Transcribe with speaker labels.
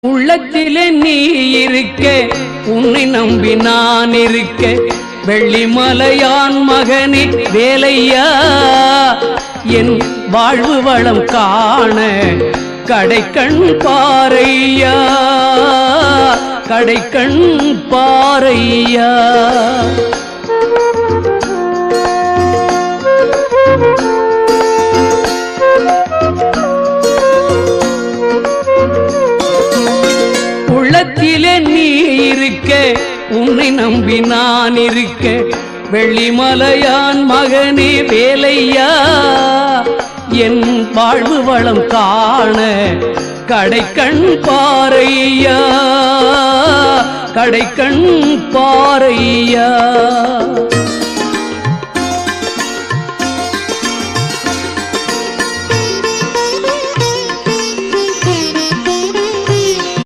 Speaker 1: உள்ளத்திலே நீ இருக்க, உன்னை நம்பி நான் இருக்க, வெள்ளிமலையான் மகனே வேலையா, என் வாழ்வு வளம் காண கடைக்கண் பாரையா, கடைக்கண் பாரையா. உள்ளத்திலே நீ இருக்க, உன்னை நம்பி நான் இருக்க, வெள்ளிமலையான் மகனே வேலையா, என் வாழ்வு வளம் காண கடைக்கண் பாரையா, கடைக்கண் பாரையா.